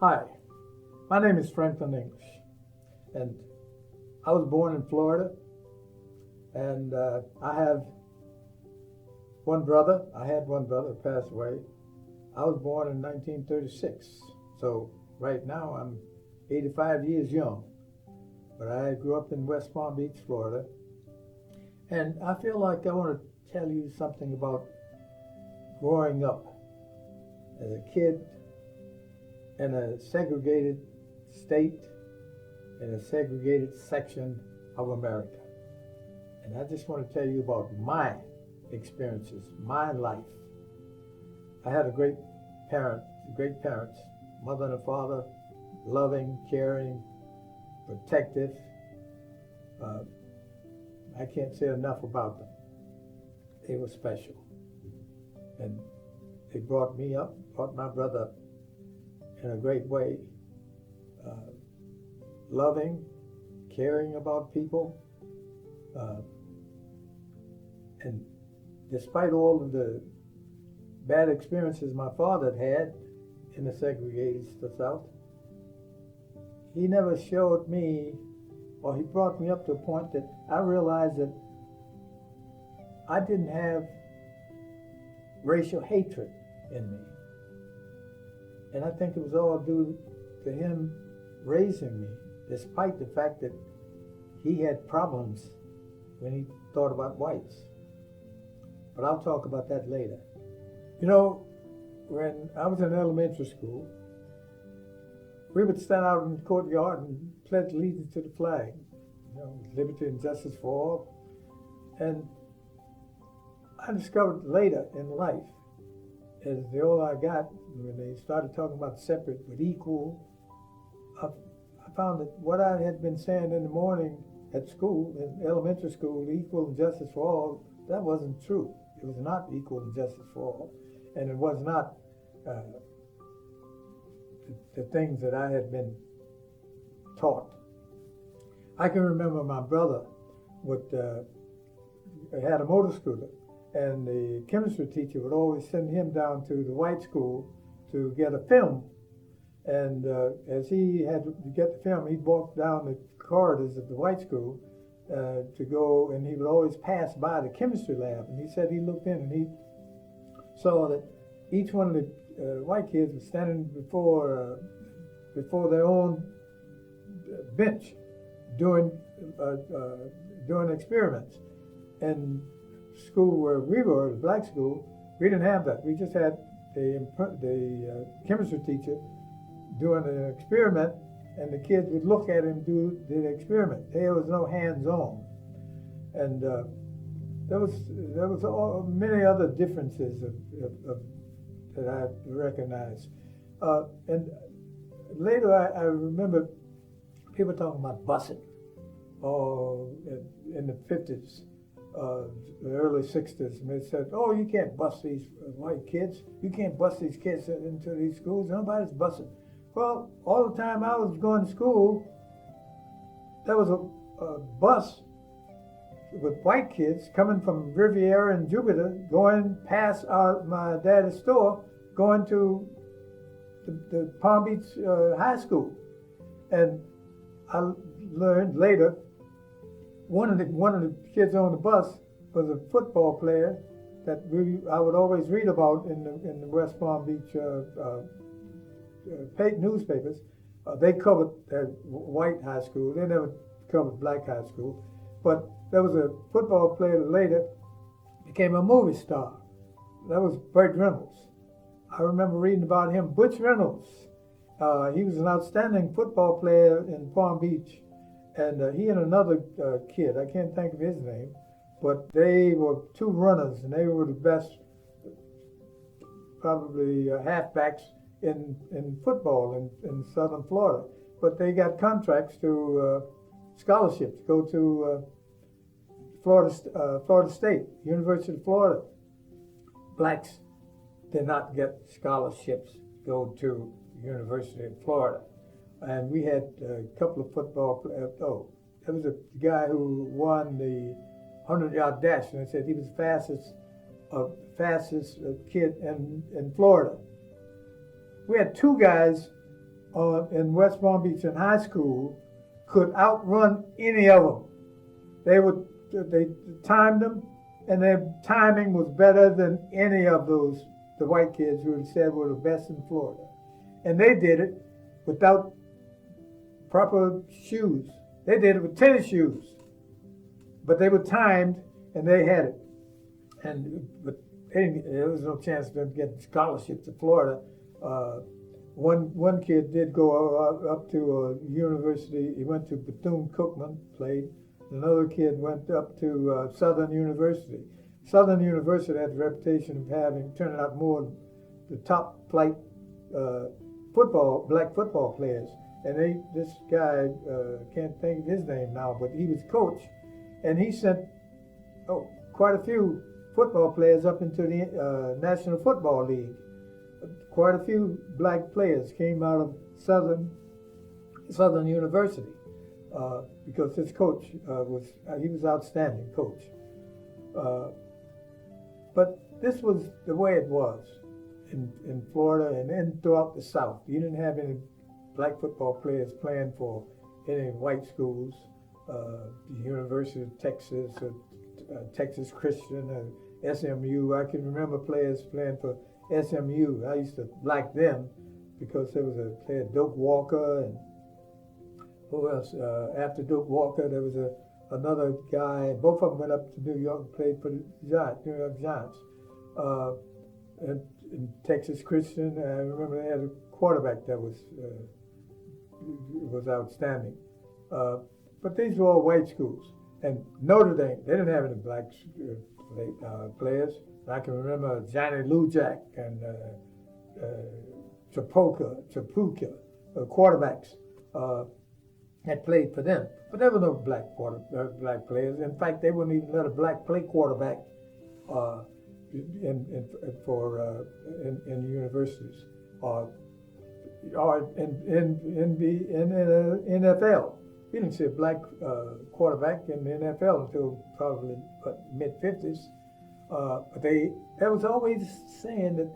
Hi, my name is Franklin English, and I was born in Florida, and I have one brother. I had one brother who passed away. I was born in 1936, so right now I'm 85 years young, but I grew up in West Palm Beach, Florida, and I feel like I want to tell you something about growing up as a kid in a segregated state, in a segregated section of America. And I just want to tell you about my experiences, my life. I had great parents, mother and a father, loving, caring, protective. I can't say enough about them. They were special. And they brought me up, brought my brother up in a great way, loving, caring about people, and despite all of the bad experiences my father had in the segregated South, he never showed me, or he brought me up to a point that I realized that I didn't have racial hatred in me. And I think it was all due to him raising me, despite the fact that he had problems when he thought about whites. But I'll talk about that later. You know, when I was in elementary school, we would stand out in the courtyard and pledge allegiance to the flag. Liberty and justice for all. And I discovered later in life, as the older I got, when they started talking about separate but equal, I found that what I had been saying in the morning at school, in elementary school, equal and justice for all, that wasn't true. It was not equal and justice for all. And it was not the things that I had been taught. I can remember my brother had a motor scooter, and the chemistry teacher would always send him down to the white school to get a film. And as he had to get the film, he'd walk down the corridors of the white school to go, and he would always pass by the chemistry lab. And he said he looked in and he saw that each one of the white kids was standing before their own bench doing experiments. And school where we were, the black school, we didn't have that. We just had the chemistry teacher doing an experiment, and the kids would look at him do the experiment. There was no hands-on, and there was many other differences that I recognized. And later, I remember people talking about busing, in the 50s. The early 60s, and they said, "Oh, you can't bus these white kids. You can't bus these kids into these schools. Nobody's busing." Well, all the time I was going to school, there was a bus with white kids coming from Riviera and Jupiter, going past my dad's store, going to the Palm Beach High School. And I learned later, one of the kids on the bus was a football player that I would always read about in the West Palm Beach newspapers. They covered white high school. They never covered black high school. But there was a football player that later became a movie star. That was Burt Reynolds. I remember reading about him. Butch Reynolds. He was an outstanding football player in Palm Beach. And he and another kid, I can't think of his name, but they were two runners, and they were the best, probably halfbacks in football in Southern Florida. But they got contracts to scholarships, go to Florida State, University of Florida. Blacks did not get scholarships to go to University of Florida. And we had a couple of football players. There was a guy who won the 100-yard dash, and they said he was the fastest kid in Florida. We had two guys in West Palm Beach in high school could outrun any of them. They timed them, and their timing was better than any of the white kids who had said were the best in Florida. And they did it without proper shoes. They did it with tennis shoes, but they were timed and they had it. But there was no chance for them to get scholarships to Florida. One kid did go up to a university. He went to Bethune-Cookman, played. Another kid went up to Southern University. Southern University had the reputation of turning out more the top flight black football players. And this guy, can't think of his name now, but he was coach, and he sent quite a few football players up into the National Football League. Quite a few black players came out of Southern University because his coach was outstanding coach. But this was the way it was in Florida and throughout the South. You didn't have any black football players playing for any white schools, the University of Texas, or Texas Christian, or SMU. I can remember players playing for SMU. I used to like them because there was a player, Doak Walker, and who else? After Doak Walker, there was another guy. Both of them went up to New York and played for the New York Giants. In Texas Christian, I remember they had a quarterback that was outstanding. But these were all white schools. And Notre Dame, they didn't have any black players. I can remember Johnny Lujack and Chapuka, quarterbacks had played for them. But there were no black players. In fact, they wouldn't even let a black play quarterback in universities or in the NFL. We didn't see a black quarterback in the NFL until probably mid-50s. But they was always saying that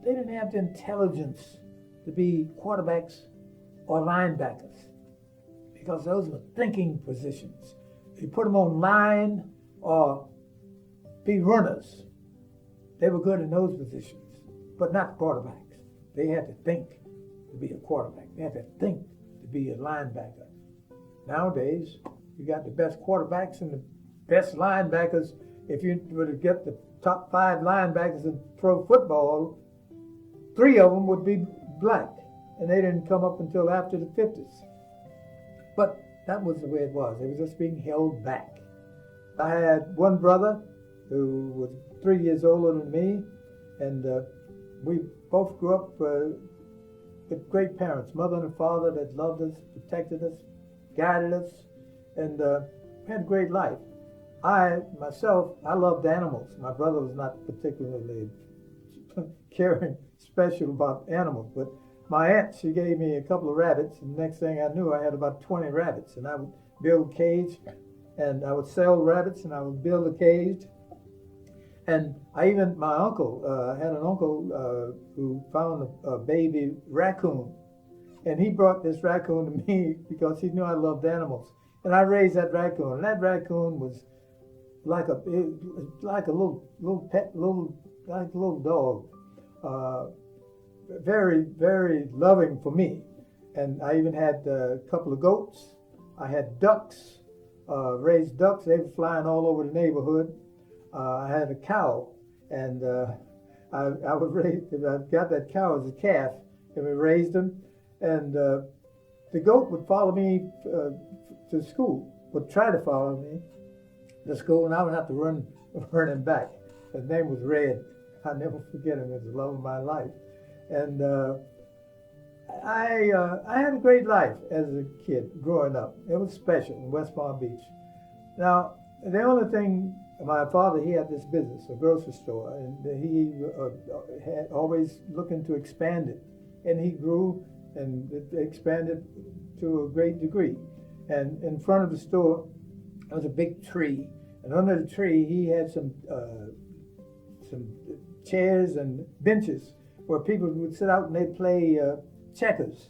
they didn't have the intelligence to be quarterbacks or linebackers because those were thinking positions. You put them on line or be runners. They were good in those positions, but not quarterbacks. They had to think to be a quarterback. They had to think to be a linebacker. Nowadays, you got the best quarterbacks and the best linebackers. If you were to get the top 5 linebackers in pro football, 3 of them would be black, and they didn't come up until after the 50s. But that was the way it was. It was just being held back. I had one brother who was 3 years older than me, and we both grew up with great parents, mother and father that loved us, protected us, guided us, and had a great life. I loved animals. My brother was not particularly caring special about animals, but my aunt, she gave me a couple of rabbits, and the next thing I knew, I had about 20 rabbits, and I would build a cage, and I would sell rabbits, and I would build a cage. And I had an uncle who found a baby raccoon, and he brought this raccoon to me because he knew I loved animals. And I raised that raccoon, and that raccoon was like a little dog, very, very loving for me. And I even had a couple of goats. I had ducks, raised ducks. They were flying all over the neighborhood. I had a cow, and I got that cow as a calf, and we raised him. And the goat would follow me to school, would try to follow me to school, and I would have to run him back. His name was Red. I'll never forget him. It was the love of my life. And I had a great life as a kid growing up. It was special in West Palm Beach. Now, the only thing, my father, he had this business, a grocery store, and he had always looking to expand it. And he grew and expanded to a great degree. And in front of the store, there was a big tree. And under the tree, he had some chairs and benches where people would sit out and they'd play checkers.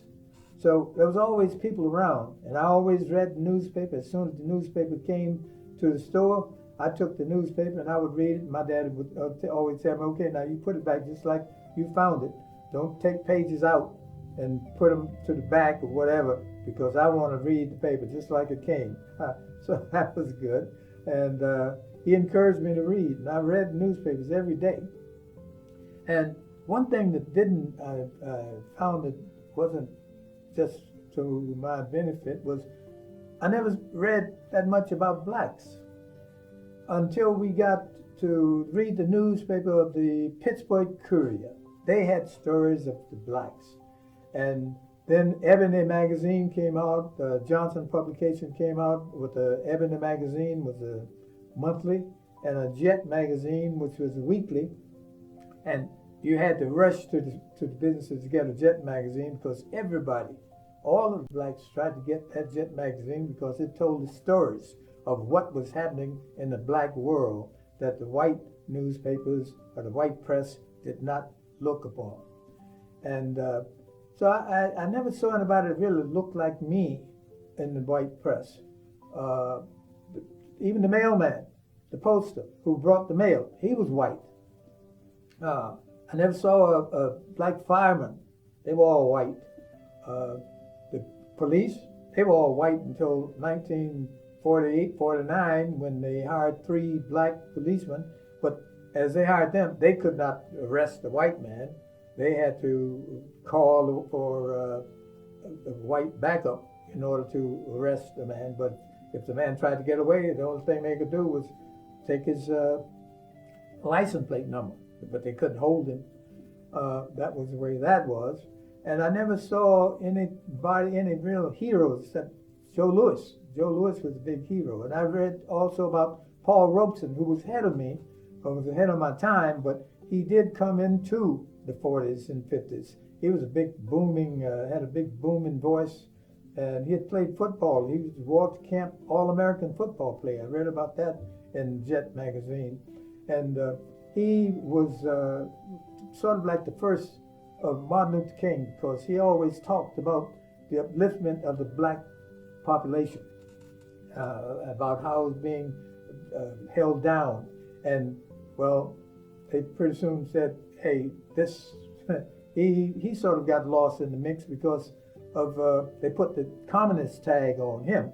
So there was always people around, and I always read the newspaper. As soon as the newspaper came to the store, I took the newspaper and I would read it. My dad would always tell me, okay, now you put it back just like you found it. Don't take pages out and put them to the back or whatever, because I want to read the paper just like it came. So that was good. And he encouraged me to read, and I read newspapers every day. And one thing that didn't, found that wasn't just to my benefit was I never read that much about blacks until we got to read the newspaper of the Pittsburgh Courier. They had stories of the blacks. And then Ebony magazine came out, Johnson publication came out with the Ebony magazine was a monthly, and a Jet magazine, which was a weekly. And you had to rush to the businesses to get a Jet magazine, because everybody, all of the blacks, tried to get that Jet magazine because it told the stories of what was happening in the black world that the white newspapers or the white press did not look upon. And so I never saw anybody that really looked like me in the white press. Even the mailman, the poster who brought the mail, he was white. I never saw a black fireman. They were all white. The police, they were all white until 1948, 49, when they hired 3 black policemen. But as they hired them, they could not arrest the white man. They had to call for a white backup in order to arrest the man. But if the man tried to get away, the only thing they could do was take his license plate number. But they couldn't hold him. That was the way that was. And I never saw any real heroes except Joe Louis. Joe Louis was a big hero. And I read also about Paul Robeson, who was ahead of me, who was ahead of my time, but he did come into the 40s and 50s. He was a big booming, had a big booming voice, and he had played football. He was Walter Camp All-American football player. I read about that in Jet magazine. And he was sort of like the first of Martin Luther King, because he always talked about the upliftment of the black population, about how it was being held down. And, well, they pretty soon said, hey, this, he sort of got lost in the mix because of, they put the communist tag on him.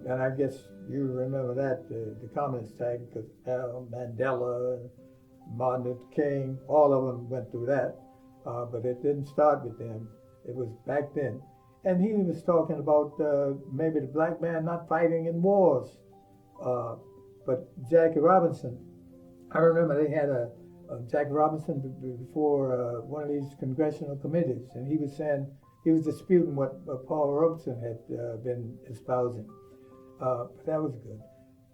And I guess you remember that, the communist tag, because Mandela, Martin Luther King, all of them went through that. But it didn't start with them. It was back then. And he was talking about maybe the black man not fighting in wars. But Jackie Robinson, I remember they had a Jackie Robinson before one of these congressional committees, and he was saying, he was disputing what Paul Robeson had been espousing. But that was good.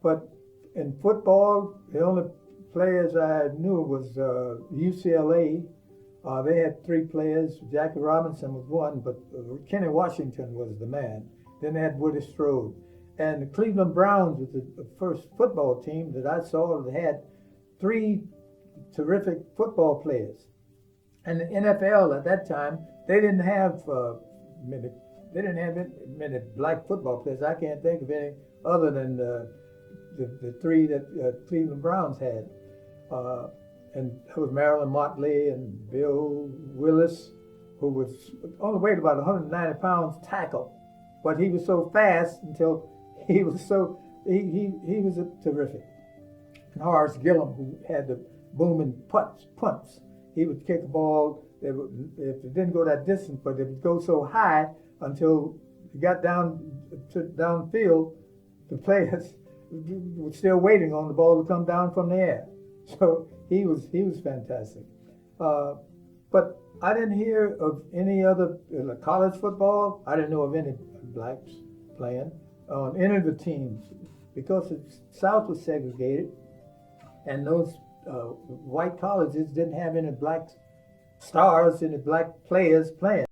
But in football, the only players I knew was UCLA. They had 3 players. Jackie Robinson was one, but Kenny Washington was the man. Then they had Woody Strode. And the Cleveland Browns was the first football team that I saw that had 3 terrific football players. And the NFL at that time, they didn't have many black football players. I can't think of any other than the 3 that Cleveland Browns had. And that was Marilyn Motley and Bill Willis, who was only weighed about 190 pounds tackle. But he was so fast until he was he was terrific. And Horace Gillum, who had the booming punts. He would kick a ball, if it didn't go that distance, but it would go so high until it got downfield, the players were still waiting on the ball to come down from the air. So he was fantastic. But I didn't hear of any other college football. I didn't know of any blacks playing on any of the teams, because the South was segregated, and those white colleges didn't have any black stars, any black players playing.